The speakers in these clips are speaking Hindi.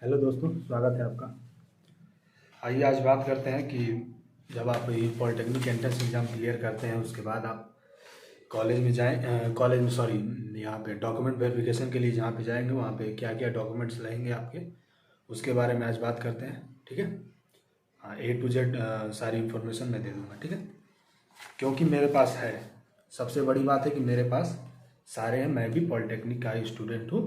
हेलो दोस्तों, स्वागत है आपका। आइए आज बात करते हैं कि जब आप ये पॉलिटेक्निक एंट्रेंस एग्ज़ाम क्लियर करते हैं उसके बाद आप कॉलेज में जाएं, कॉलेज में सॉरी, यहाँ पे डॉक्यूमेंट वेरिफिकेशन के लिए जहाँ पे जाएंगे वहाँ पे क्या क्या डॉक्यूमेंट्स लगेंगे आपके, उसके बारे में आज बात करते हैं। ठीक है। हाँ, A to Z सारी इन्फॉर्मेशन मैं दे दूँगा। ठीक है, क्योंकि मेरे पास है। सबसे बड़ी बात है कि मेरे पास सारे हैं। मैं भी पॉलिटेक्निक का ही स्टूडेंट हूँ।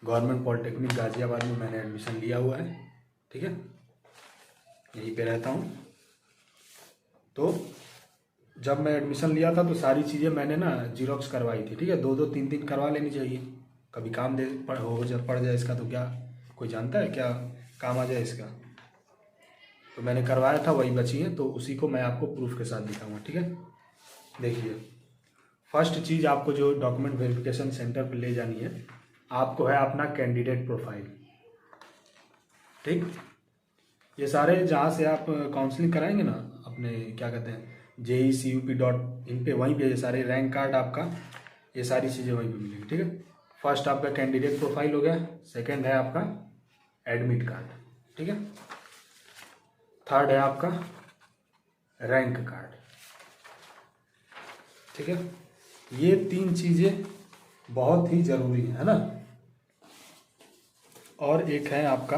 गवर्नमेंट पॉलिटेक्निक गाज़ियाबाद में मैंने एडमिशन लिया हुआ है। ठीक है, यहीं पे रहता हूँ। तो जब मैं एडमिशन लिया था तो सारी चीज़ें मैंने ना जीरोक्स करवाई थी। ठीक है, दो दो तीन तीन करवा लेनी चाहिए। कभी काम पड़ जाए इसका तो क्या कोई जानता है क्या काम आ जाए इसका। तो मैंने करवाया था, वही बची है, तो उसी को मैं आपको प्रूफ के साथ दिखाऊंगा। ठीक है, देखिए, फर्स्ट चीज़ आपको जो डॉक्यूमेंट वेरिफिकेशन सेंटर पर ले जानी है, आपको है अपना कैंडिडेट प्रोफाइल। ठीक, ये सारे जहाँ से आप काउंसलिंग कराएंगे ना अपने, क्या कहते हैं, JECUP.in पे, वहीं पे ये सारे रैंक कार्ड आपका, ये सारी चीज़ें वहीं पे मिलेंगी। ठीक है, फर्स्ट आपका कैंडिडेट प्रोफाइल हो गया, सेकंड है आपका एडमिट कार्ड। ठीक है, थर्ड है आपका रैंक कार्ड। ठीक है, ये तीन चीज़ें बहुत ही ज़रूरी है ना। और एक है आपका,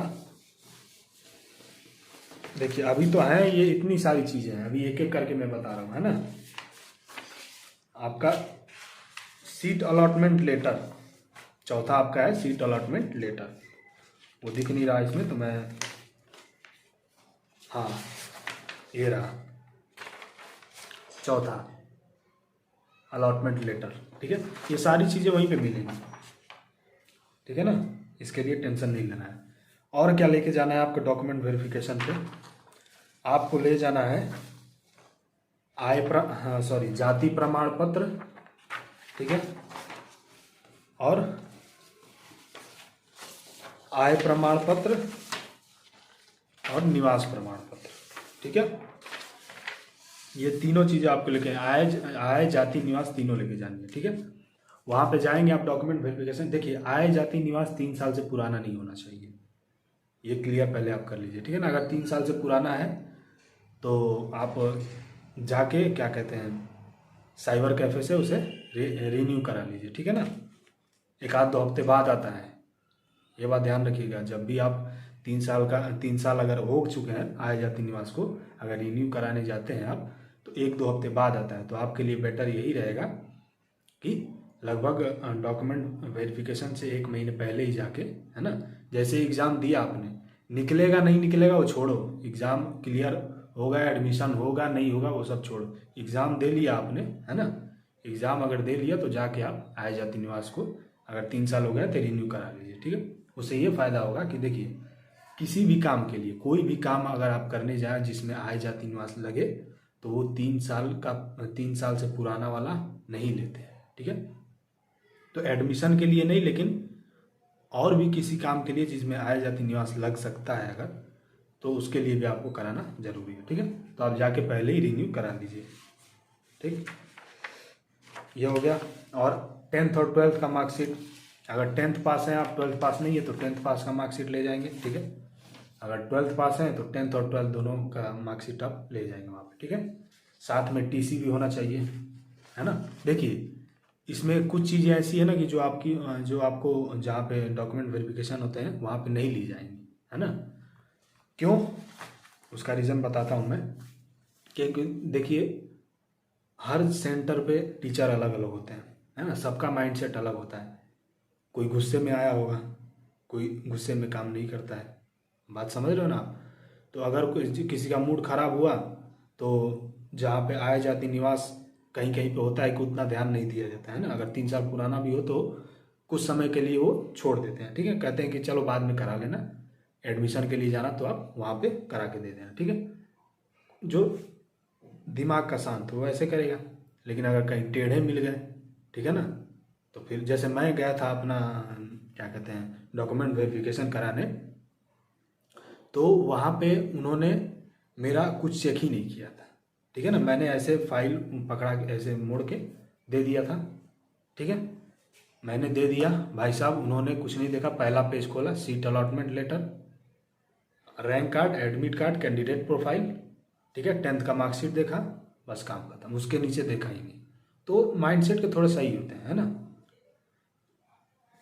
देखिए अभी तो है ये इतनी सारी चीज़ें हैं, अभी एक एक करके मैं बता रहा हूँ, है ना। आपका सीट अलॉटमेंट लेटर, चौथा आपका है सीट अलॉटमेंट लेटर। वो दिख नहीं रहा इसमें तो मैं, हाँ ये रहा चौथा अलॉटमेंट लेटर। ठीक है, ये सारी चीज़ें वहीं पे मिलेंगी। ठीक है ना, इसके लिए टेंशन नहीं लेना है। और क्या लेके जाना है आपको डॉक्यूमेंट वेरिफिकेशन पे, आपको ले जाना है हाँ सॉरी, जाति प्रमाण पत्र। ठीक है, और आय प्रमाण पत्र और निवास प्रमाण पत्र। ठीक है, ये तीनों चीज़ें आपको लेके आय जाति निवास तीनों लेके जानी है। ठीक है, वहाँ पे जाएंगे आप डॉक्यूमेंट वेरिफिकेशन। देखिए, आय जाति निवास 3 साल से पुराना नहीं होना चाहिए, ये क्लियर पहले आप कर लीजिए। ठीक है ना, अगर 3 साल से पुराना है तो आप जाके, क्या कहते हैं, साइबर कैफ़े से उसे रिन्यू करा लीजिए। ठीक है ना, एक आध दो हफ्ते बाद आता है, ये बात ध्यान रखिएगा। जब भी आप 3 साल अगर हो चुके हैं आय जाति निवास को, अगर रिन्यू कराने जाते हैं आप, तो 1-2 हफ्ते बाद आता है। तो आपके लिए बेटर यही रहेगा कि लगभग डॉक्यूमेंट वेरिफिकेशन से 1 महीने पहले ही जाके, है ना, जैसे एग्ज़ाम दिया आपने, निकलेगा नहीं निकलेगा वो छोड़ो, एग्ज़ाम क्लियर होगा, एडमिशन होगा नहीं होगा वो सब छोड़ो, एग्ज़ाम दे लिया आपने, है ना। एग्ज़ाम अगर दे लिया तो जाके आप आय जाति निवास को, अगर 3 साल हो गया तो रिन्यू करा लीजिए। ठीक है, उससे ये फ़ायदा होगा कि देखिए, किसी भी काम के लिए, कोई भी काम अगर आप करने जाए जिसमें आय जाति निवास लगे, तो वो 3 साल से पुराना वाला नहीं लेते हैं। ठीक है, तो एडमिशन के लिए नहीं, लेकिन और भी किसी काम के लिए जिसमें आय जाति निवास लग सकता है अगर, तो उसके लिए भी आपको कराना जरूरी है। ठीक है, तो आप जाके पहले ही रिन्यू करा लीजिए। ठीक, ये हो गया। और 10th और 12th का मार्कशीट, अगर 10th पास हैं आप, 12th पास नहीं है तो 10th पास का मार्कशीट ले जाएंगे। ठीक है, अगर 12th पास हैं तो 10th और 12th दोनों का मार्कशीट आप ले जाएंगे वहाँ पे। ठीक है, साथ में TC भी होना चाहिए, है ना। देखिए, इसमें कुछ चीज़ें ऐसी है ना कि जो आपको जहाँ पे डॉक्यूमेंट वेरिफिकेशन होते हैं वहाँ पे नहीं ली जाएंगी, है ना। क्यों, उसका रीज़न बताता हूँ मैं। क्योंकि देखिए, हर सेंटर पे टीचर अलग अलग होते हैं, है ना, सबका माइंडसेट अलग होता है। कोई गुस्से में आया होगा, कोई गुस्से में काम नहीं करता है, बात समझ रहे हो ना आप। तो अगर किसी का मूड खराब हुआ तो जहाँ पे आय जाति निवास कहीं कहीं पे होता है कि उतना ध्यान नहीं दिया जाता है ना। अगर 3 साल पुराना भी हो तो कुछ समय के लिए वो छोड़ देते हैं। ठीक है, कहते हैं कि चलो बाद में करा लेना, एडमिशन के लिए जाना तो आप वहाँ पे करा के दे देना। ठीक है, जो दिमाग का शांत हो वैसे करेगा। लेकिन अगर कहीं टेढ़े मिल गए, ठीक है ना, तो फिर जैसे मैं गया था अपना, क्या कहते हैं, डॉक्यूमेंट वेरिफिकेशन कराने, तो वहाँ पे उन्होंने मेरा कुछ चेक ही नहीं किया था। ठीक है ना, मैंने ऐसे फाइल पकड़ा के ऐसे मोड़ के दे दिया था। ठीक है, मैंने दे दिया भाई साहब, उन्होंने कुछ नहीं देखा, पहला पेज खोला, seat allotment letter, rank card, admit card, candidate profile, ठीक है, 10th का मार्कशीट देखा, बस काम खत्म, उसके नीचे देखा ही नहीं। तो माइंडसेट के थोड़े सही होते हैं, है ना,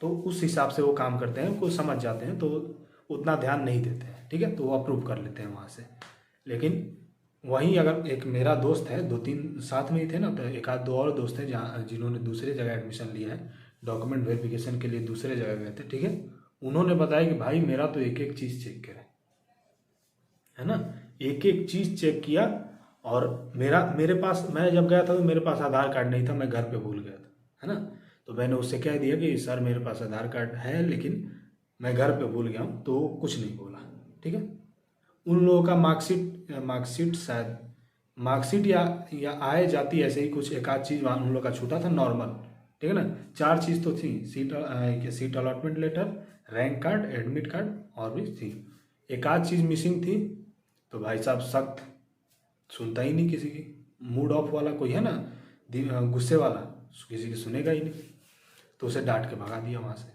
तो उस हिसाब से वो काम करते हैं, उनको समझ जाते हैं, तो उतना ध्यान नहीं देते हैं, ठीक है, तो वो अप्रूव कर लेते हैं वहाँ से। लेकिन वहीं अगर एक मेरा दोस्त है, 2-3 साथ में ही थे ना, तो एक आध 2 और दोस्त हैं जहाँ जिन्होंने दूसरे जगह एडमिशन लिया है, डॉक्यूमेंट वेरिफिकेशन के लिए दूसरे जगह गए थे, ठीक है, उन्होंने बताया कि भाई मेरा तो एक एक चीज़ चेक करे, है ना, एक एक चीज़ चेक किया। और मेरे पास, मैं जब गया था तो मेरे पास आधार कार्ड नहीं था, मैं घर पे भूल गया था, है ना, तो मैंने उससे कह दिया कि सर मेरे पास आधार कार्ड है लेकिन मैं घर पे भूल गया हूँ, तो कुछ नहीं बोला, ठीक है। उन लोगों का मार्कशीट शायद मार्कशीट या आय जाति ऐसे ही कुछ एक आध चीज़ वहाँ उन लोग का छूटा था, नॉर्मल, ठीक है ना, 4 चीज़ तो थी, seat allotment letter, rank card, admit card और भी थी, एक आध चीज़ मिसिंग थी। तो भाई साहब सख्त, सुनता ही नहीं किसी की, मूड ऑफ वाला कोई है ना, गुस्से वाला, किसी की सुनेगा ही नहीं, तो उसे डांट के भगा दिया वहाँ से।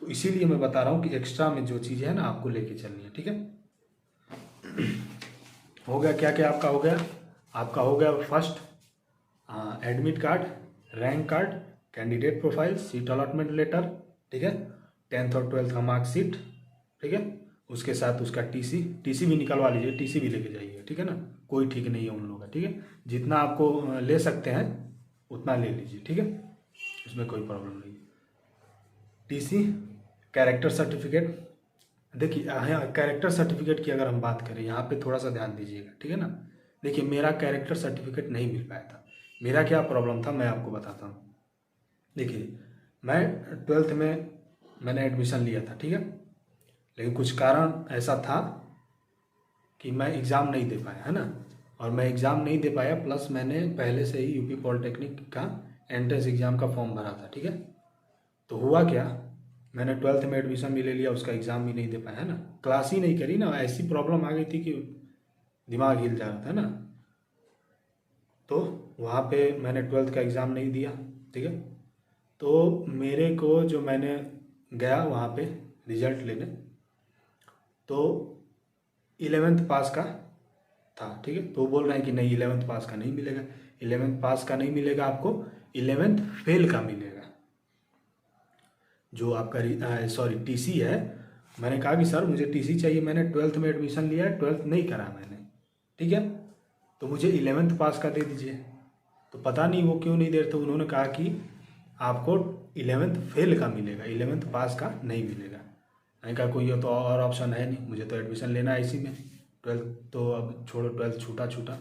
तो इसीलिए मैं बता रहा हूँ कि एक्स्ट्रा में जो चीज़ें है ना आपको लेके चलनी है, ठीक है। हो गया, क्या क्या आपका हो गया, आपका हो गया first admit card, rank card, candidate profile, seat allotment letter, ठीक है, 10th और 12th का मार्कशीट, ठीक है, उसके साथ उसका टीसी भी निकलवा लीजिए, टीसी भी लेके जाइए, ठीक है ना, कोई ठीक नहीं है उन लोगों का, ठीक है, जितना आपको ले सकते हैं उतना ले लीजिए, ठीक है, उसमें कोई प्रॉब्लम नहीं है। टीसी, कैरेक्टर सर्टिफिकेट, देखिए यहाँ कैरेक्टर सर्टिफिकेट की अगर हम बात करें, यहाँ पे थोड़ा सा ध्यान दीजिएगा, ठीक है ना। देखिए मेरा कैरेक्टर सर्टिफिकेट नहीं मिल पाया था, मेरा क्या प्रॉब्लम था मैं आपको बताता हूँ। देखिए मैं 12th में मैंने एडमिशन लिया था, ठीक है, लेकिन कुछ कारण ऐसा था कि मैं एग्ज़ाम नहीं दे पाया, है ना, और मैं एग्ज़ाम नहीं दे पाया, प्लस मैंने पहले से ही यूपी पॉलिटेक्निक का एंट्रेंस एग्ज़ाम का फॉर्म भरा था, ठीक है। तो हुआ क्या, मैंने 12th में एडमिशन भी ले लिया, उसका एग्ज़ाम भी नहीं दे पाया, है ना, क्लास ही नहीं करी ना, ऐसी प्रॉब्लम आ गई थी कि दिमाग हिल जा रहा था ना। तो वहाँ पे मैंने 12th का एग्ज़ाम नहीं दिया, ठीक है, तो मेरे को जो मैंने गया वहाँ पे रिजल्ट लेने, तो 11th पास का था, ठीक है, तो वो बोल रहे हैं कि नहीं 11th पास का नहीं मिलेगा, 11th पास का नहीं मिलेगा आपको, 11th फेल का मिलेगा, जो आपका सॉरी टीसी है। मैंने कहा कि सर मुझे टीसी चाहिए, मैंने 12th में एडमिशन लिया है, 12th नहीं करा मैंने, ठीक है, तो मुझे 11th पास का दे दीजिए। तो पता नहीं वो क्यों नहीं दे रहे थे, उन्होंने कहा कि आपको 11th फेल का मिलेगा, 11th पास का नहीं मिलेगा। मैंने कहा कोई तो और ऑप्शन है नहीं, मुझे तो एडमिशन लेना है इसी में, 12th तो अब छोड़ो, 12th छूटा,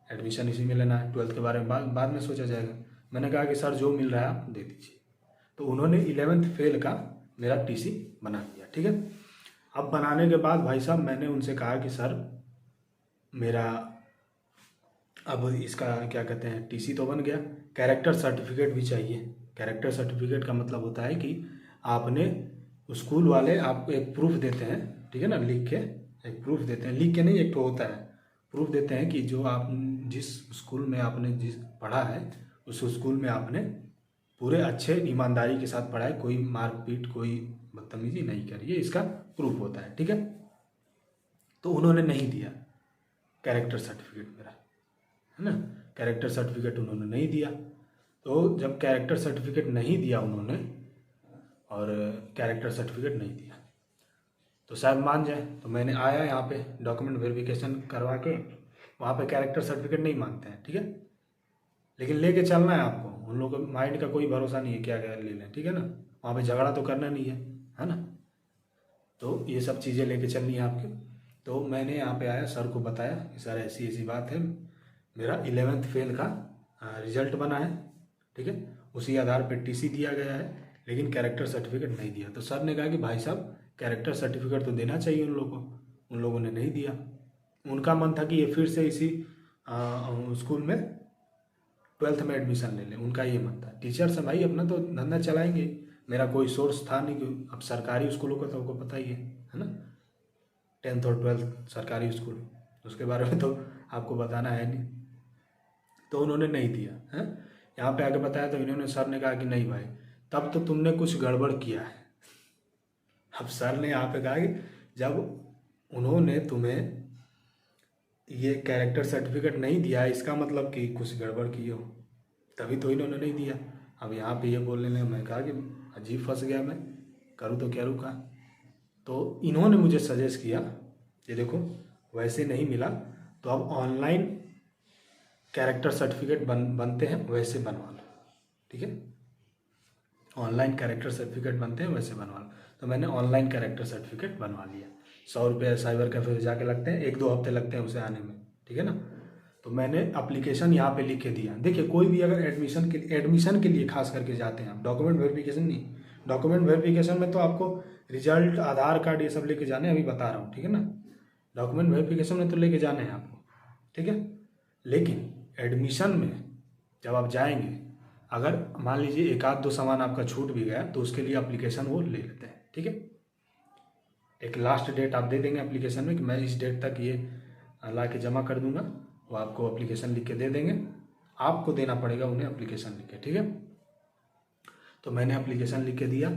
एडमिशन इसी में लेना है, 12th के बारे में बाद में सोचा जाएगा। मैंने कहा कि सर जो मिल रहा है आप दे दीजिए, तो उन्होंने 11th फेल का मेरा टीसी बना दिया, ठीक है। अब बनाने के बाद भाई साहब मैंने उनसे कहा कि सर मेरा अब इसका क्या कहते हैं, टीसी तो बन गया, कैरेक्टर सर्टिफिकेट भी चाहिए। कैरेक्टर सर्टिफिकेट का मतलब होता है कि आपने स्कूल वाले आपको एक प्रूफ देते हैं, ठीक है ना, लिख के एक प्रूफ देते हैं, लिख के नहीं, एक तो होता है प्रूफ देते हैं कि जो आप जिस स्कूल में आपने जिस पढ़ा है उस स्कूल में आपने पूरे अच्छे ईमानदारी के साथ पढ़ा है, कोई मारपीट कोई बदतमीजी नहीं करी है, इसका प्रूफ होता है, ठीक है। तो उन्होंने नहीं दिया कैरेक्टर सर्टिफिकेट मेरा, है ना, कैरेक्टर सर्टिफिकेट उन्होंने नहीं दिया। तो जब कैरेक्टर सर्टिफिकेट नहीं दिया उन्होंने, और कैरेक्टर सर्टिफिकेट नहीं दिया तो शायद मान जाए, तो मैंने आया यहाँ पे डॉक्यूमेंट वेरिफिकेशन करवा के, वहाँ पे कैरेक्टर सर्टिफिकेट नहीं मांगते हैं, ठीक है, लेकिन लेके चलना है आपको, उन लोगों को माइंड का कोई भरोसा नहीं है क्या क्या ले लें, ठीक है ना, वहाँ पे झगड़ा तो करना नहीं है ना, तो ये सब चीज़ें लेके चलनी है आपकी। तो मैंने यहाँ पे आया, सर को बताया कि सर ऐसी ऐसी बात है, मेरा 11th फेल का रिजल्ट बना है, ठीक है, उसी आधार पे टीसी दिया गया है, लेकिन कैरेक्टर सर्टिफिकेट नहीं दिया। तो सर ने कहा कि भाई साहब कैरेक्टर सर्टिफिकेट तो देना चाहिए उन लोगों को, उन लोगों ने नहीं दिया। उनका मन था कि ये फिर से इसी स्कूल में 12th में एडमिशन ले लें, उनका ये मन था। टीचर्स हैं भाई, अपना तो धंधा चलाएंगे, मेरा कोई सोर्स था नहीं कि, अब सरकारी स्कूलों का तो आपको पता ही है ना, 10th और 12th सरकारी स्कूल, उसके बारे में तो आपको बताना है नहीं। तो उन्होंने नहीं दिया है, यहाँ पे आके बताया तो इन्होंने, सर ने कहा कि नहीं भाई तब तो तुमने कुछ गड़बड़ किया है। अब सर ने यहाँ पे कहा कि जब उन्होंने तुम्हें ये कैरेक्टर सर्टिफिकेट नहीं दिया, इसका मतलब कि कुछ गड़बड़ की हो, तभी तो इन्होंने नहीं दिया। अब यहाँ पे ये बोलने लगे, मैं कहा कि अजीब फंस गया, मैं करूँ तो क्या रुका। तो इन्होंने मुझे सजेस्ट किया, ये देखो वैसे नहीं मिला तो अब ऑनलाइन कैरेक्टर सर्टिफिकेट बनते हैं, वैसे बनवा लो, ठीक है। ऑनलाइन कैरेक्टर सर्टिफिकेट बनते हैं, वैसे बनवा लो। तो मैंने ऑनलाइन कैरेक्टर सर्टिफिकेट बनवा लिया। 100 रुपये साइबर कैफे जाके लगते हैं, 1-2 हफ्ते लगते हैं उसे आने में, ठीक है ना। तो मैंने एप्लीकेशन यहाँ पे लिख के दिया। देखिए कोई भी अगर एडमिशन के लिए खास करके जाते हैं आप, डॉक्यूमेंट वेरिफिकेशन नहीं, डॉक्यूमेंट वेरिफिकेशन में तो आपको रिजल्ट, आधार कार्ड ये सब लेके जाने हैं, अभी बता रहा हूँ, ठीक है ना। डॉक्यूमेंट वेरिफिकेशन में तो लेके जाने हैं आपको, ठीक है। लेकिन एडमिशन में जब आप जाएंगे, अगर मान लीजिए 1-2 सामान आपका छूट भी गया तो उसके लिए एप्लीकेशन वो ले लेते हैं, ठीक है। एक लास्ट डेट आप दे देंगे एप्लीकेशन में कि मैं इस डेट तक ये ला के जमा कर दूंगा, वो आपको एप्लीकेशन लिख के दे देंगे, आपको देना पड़ेगा उन्हें एप्लीकेशन लिख के, ठीक है। तो मैंने एप्लीकेशन लिख के दिया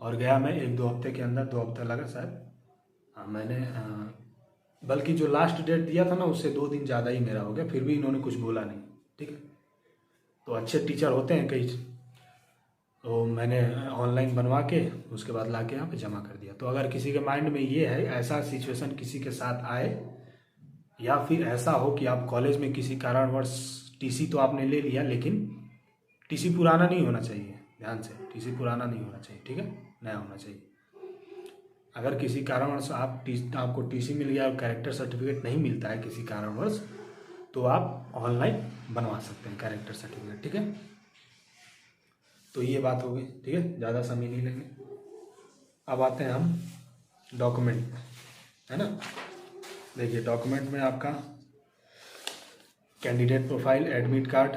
और गया मैं 1-2 हफ्ते के अंदर, 2 हफ्ता लगा शायद। मैंने बल्कि जो लास्ट डेट दिया था ना उससे 2 दिन ज़्यादा ही मेरा हो गया, फिर भी इन्होंने कुछ बोला नहीं, ठीक है। तो अच्छे टीचर होते हैं कई, तो मैंने ऑनलाइन बनवा के उसके बाद ला के यहाँ पे जमा कर दिया। तो अगर किसी के माइंड में ये है, ऐसा सिचुएशन किसी के साथ आए, या फिर ऐसा हो कि आप कॉलेज में किसी कारणवश टीसी तो आपने ले लिया, लेकिन टीसी पुराना नहीं होना चाहिए, ध्यान से, टीसी पुराना नहीं होना चाहिए, ठीक है, नया होना चाहिए। अगर किसी कारणवश आपको टीसी मिल गया और कैरेक्टर सर्टिफिकेट नहीं मिलता है किसी कारणवश, तो आप ऑनलाइन बनवा सकते हैं कैरेक्टर सर्टिफिकेट, ठीक है। तो ये बात हो गई, ठीक है, ज़्यादा समय नहीं लेंगे। अब आते हैं हम डॉक्यूमेंट में, है ना। देखिए डॉक्यूमेंट में आपका कैंडिडेट प्रोफाइल, एडमिट कार्ड,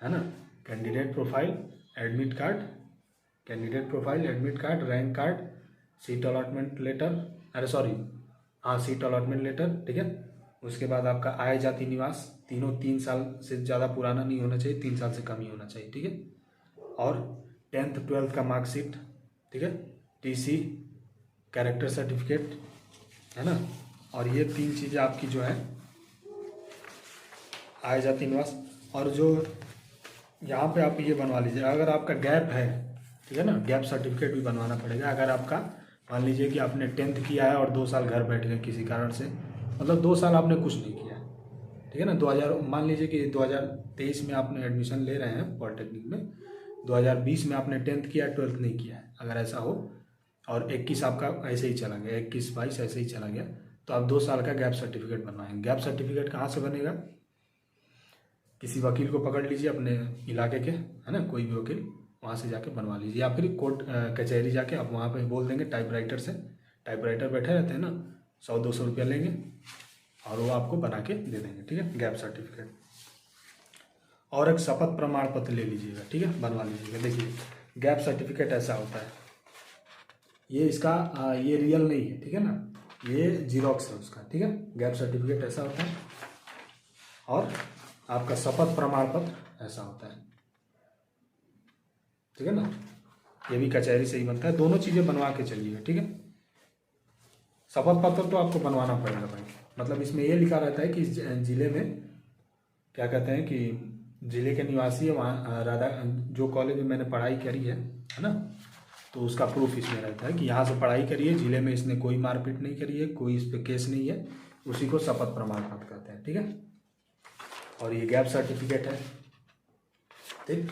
है ना, candidate profile, admit card, candidate profile, admit card, rank card, seat allotment letter, seat allotment letter, ठीक है। उसके बाद आपका आय जाति निवास, तीनों 3 साल से ज़्यादा पुराना नहीं होना चाहिए, 3 साल से कम ही होना चाहिए, ठीक है। और 10th 12th का मार्कशीट, ठीक है, टीसी, कैरेक्टर सर्टिफिकेट, है ना। और ये 3 चीज़ें आपकी जो है आय जाति निवास। और जो यहाँ पे आप ये बनवा लीजिए, अगर आपका गैप है, ठीक है ना, गैप सर्टिफिकेट भी बनवाना पड़ेगा। अगर आपका मान लीजिए कि आपने 10th किया है और 2 साल घर बैठ गए किसी कारण से, मतलब 2 साल आपने कुछ नहीं किया, ठीक है ना। मान लीजिए कि 2023 में आपने एडमिशन ले रहे हैं पॉलिटेक्निक में, 2020 में आपने 10th किया, 12th नहीं किया है, अगर ऐसा हो, और 21 आपका ऐसे ही चला गया, 21-22 ऐसे ही चला गया, तो आप 2 साल का गैप सर्टिफिकेट बनवाएंगे। गैप सर्टिफिकेट कहाँ से बनेगा, किसी वकील को पकड़ लीजिए अपने इलाके के, है ना, कोई भी वकील, वहाँ से जाके बनवा लीजिए, या फिर कोर्ट कचहरी जाके आप वहाँ पे बोल देंगे टाइपराइटर से, टाइपराइटर बैठे रहते हैं ना, 100-200 रुपया लेंगे और वो आपको बना के दे देंगे, ठीक है, गैप सर्टिफिकेट। और एक शपथ प्रमाण पत्र ले लीजिएगा, ठीक है, बनवा लीजिएगा। देखिए गैप सर्टिफिकेट ऐसा होता है, ये इसका ये रियल नहीं है, ठीक है ना, ये जीरोक्स है उसका, ठीक है। गैप सर्टिफिकेट ऐसा होता है और आपका शपथ प्रमाण पत्र ऐसा होता है, ठीक है ना, ये भी कचहरी से ही बनता है। दोनों चीज़ें बनवा के चलिएगा, ठीक है। शपथ पत्र तो आपको बनवाना पड़ेगा भाई, मतलब इसमें ये लिखा रहता है कि इस जिले में क्या कहते हैं कि जिले के निवासी है, वहाँ जो कॉलेज में मैंने पढ़ाई करी है ना, तो उसका प्रूफ इसमें रहता है कि यहाँ से पढ़ाई करी है, जिले में इसने कोई मारपीट नहीं करी है, कोई इस पर केस नहीं है, उसी को शपथ प्रमाण पत्र कहते हैं, ठीक है। और ये गैप सर्टिफिकेट है, ठीक।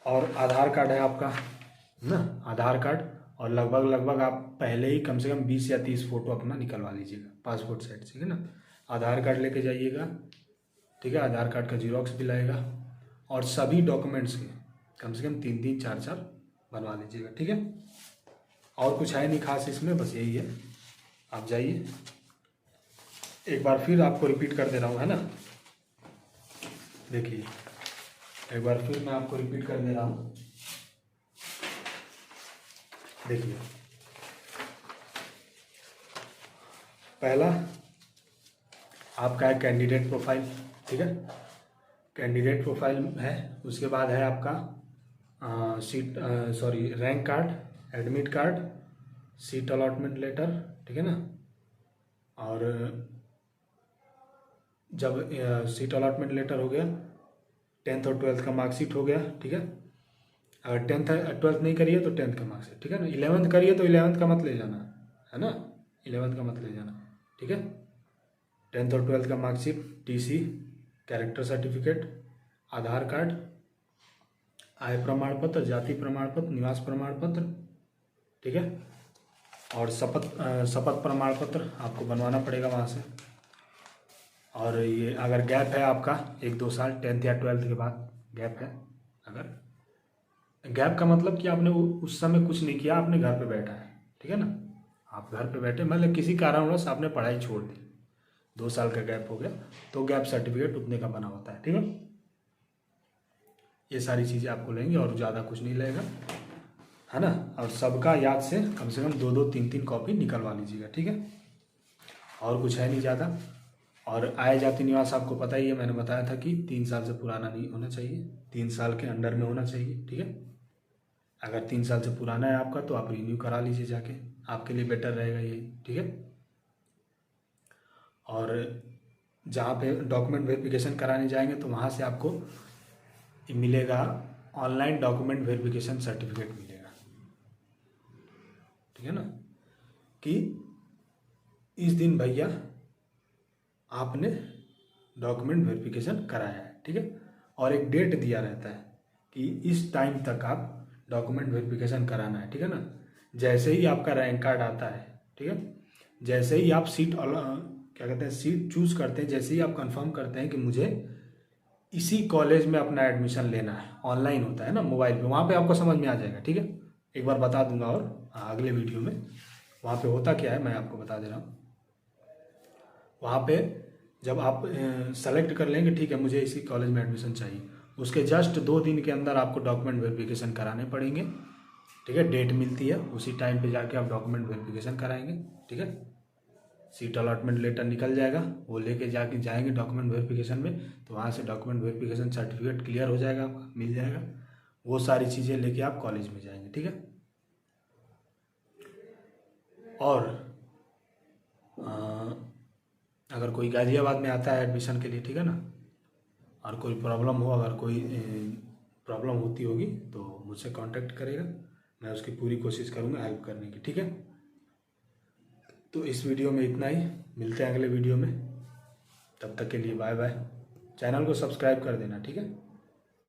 और आधार कार्ड है आपका ना, आधार कार्ड, और लगभग आप पहले ही कम से कम 20 या 30 फोटो अपना निकलवा लीजिएगा पासपोर्ट साइज, ठीक है ना। आधार कार्ड लेके जाइएगा, ठीक है, आधार कार्ड का जीरोक्स भी लगेगा, और सभी डॉक्यूमेंट्स के कम से कम 3-3 4-4 बनवा लीजिएगा, ठीक है। और कुछ है नहीं खास इसमें, बस यही है। आप जाइए, एक बार फिर आपको रिपीट कर दे रहा हूँ, है ना। देखिए एक बार फिर मैं आपको रिपीट कर दे रहा हूँ, देखिए पहला आपका है कैंडिडेट प्रोफाइल, ठीक है। कैंडिडेट प्रोफाइल है, उसके बाद है आपका rank card, admit card, seat allotment letter, ठीक है ना। और जब सीट अलॉटमेंट लेटर हो गया, 10th और 12th का मार्कशीट हो गया, ठीक है। अगर 12th नहीं करिए तो 10th का मार्कशीट, ठीक है ना। 11th करिए तो 11th का मत ले जाना, है ना, 11th का मत ले जाना, ठीक है। 10th और 12th का मार्कशीट, टीसी, कैरेक्टर सर्टिफिकेट, आधार कार्ड, आय प्रमाण पत्र, जाति प्रमाण पत्र, निवास प्रमाण पत्र, ठीक है। और शपथ प्रमाण पत्र आपको बनवाना पड़ेगा वहाँ से। और ये अगर गैप है आपका 1-2 साल 10th या 12th के बाद गैप है, अगर गैप का मतलब कि आपने उस समय कुछ नहीं किया, आपने घर पे बैठा है, ठीक है ना। आप घर पे बैठे, मतलब किसी कारणवश आपने पढ़ाई छोड़ दी, 2 साल का गैप हो गया, तो गैप सर्टिफिकेट उतने का बना होता है, ठीक है। ये सारी चीज़ें आपको लेंगे और ज़्यादा कुछ नहीं लगेगा, है ना। और सबका याद से कम 2-2, 3-3 कॉपी निकलवा लीजिएगा, ठीक है। और कुछ है नहीं ज़्यादा। और आय जाति निवास आपको पता ही है, मैंने बताया था कि 3 साल से पुराना नहीं होना चाहिए, 3 साल के अंडर में होना चाहिए, ठीक है। अगर 3 साल से पुराना है आपका तो आप रिन्यू करा लीजिए जाके, आपके लिए बेटर रहेगा ये, ठीक है। और जहाँ पे डॉक्यूमेंट वेरिफिकेशन कराने जाएंगे तो वहाँ से आपको मिलेगा ऑनलाइन डॉक्यूमेंट वेरिफिकेशन सर्टिफिकेट मिलेगा, ठीक है ना, कि इस दिन भैया आपने डॉक्यूमेंट वेरिफिकेशन कराया है, ठीक है। और एक डेट दिया रहता है कि इस टाइम तक आप डॉक्यूमेंट वेरिफिकेशन कराना है, ठीक है ना। जैसे ही आपका रैंक कार्ड आता है, ठीक है, जैसे ही आप सीट चूज करते हैं, जैसे ही आप कंफर्म करते हैं कि मुझे इसी कॉलेज में अपना एडमिशन लेना है, ऑनलाइन होता है ना, मोबाइल पे, वहाँ पे आपको समझ में आ जाएगा, ठीक है। एक बार बता दूंगा और अगले वीडियो में वहाँ पे होता क्या है मैं आपको बता दे रहा हूँ। वहाँ पे जब आप सेलेक्ट कर लेंगे, ठीक है, मुझे इसी कॉलेज में एडमिशन चाहिए, उसके जस्ट 2 दिन के अंदर आपको डॉक्यूमेंट वेरिफिकेशन कराने पड़ेंगे, ठीक है। डेट मिलती है, उसी टाइम पे जाके आप डॉक्यूमेंट वेरिफिकेशन कराएंगे, ठीक है। सीट अलॉटमेंट लेटर निकल जाएगा, वो लेके जाके जाएंगे डॉक्यूमेंट वेरिफिकेशन में, तो वहाँ से डॉक्यूमेंट वेरिफिकेशन सर्टिफिकेट क्लियर हो जाएगा, आपका मिल जाएगा। वो सारी चीज़ें लेके आप कॉलेज में जाएंगे, ठीक है। और अगर कोई गाज़ियाबाद में आता है एडमिशन के लिए, ठीक है ना, और कोई प्रॉब्लम हो, अगर कोई प्रॉब्लम होती होगी तो मुझसे कांटेक्ट करेगा, मैं उसकी पूरी कोशिश करूँगा हेल्प करने की, ठीक है। तो इस वीडियो में इतना ही, मिलते हैं अगले वीडियो में, तब तक के लिए बाय बाय। चैनल को सब्सक्राइब कर देना, ठीक है।